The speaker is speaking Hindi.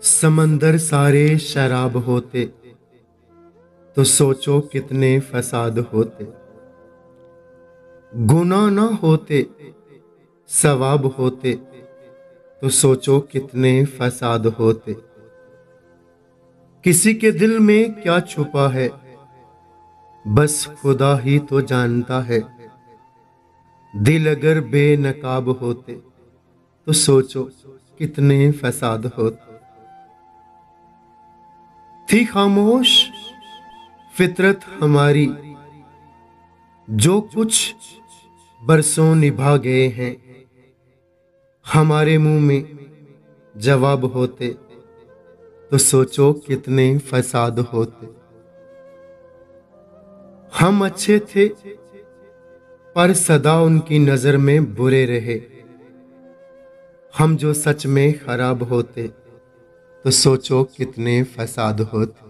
समंदर सारे शराब होते तो सोचो कितने फसाद होते। गुनाह ना होते सवाब होते तो सोचो कितने फसाद होते। किसी के दिल में क्या छुपा है बस खुदा ही तो जानता है। दिल अगर बेनकाब होते तो सोचो कितने फसाद होते। थी खामोश फितरत हमारी, जो कुछ बरसों निभा गए हैं। हमारे मुंह में जवाब होते तो सोचो कितने फसाद होते। हम अच्छे थे पर सदा उनकी नजर में बुरे रहे। हम जो सच में खराब होते तो सोचो कितने फसाद होते।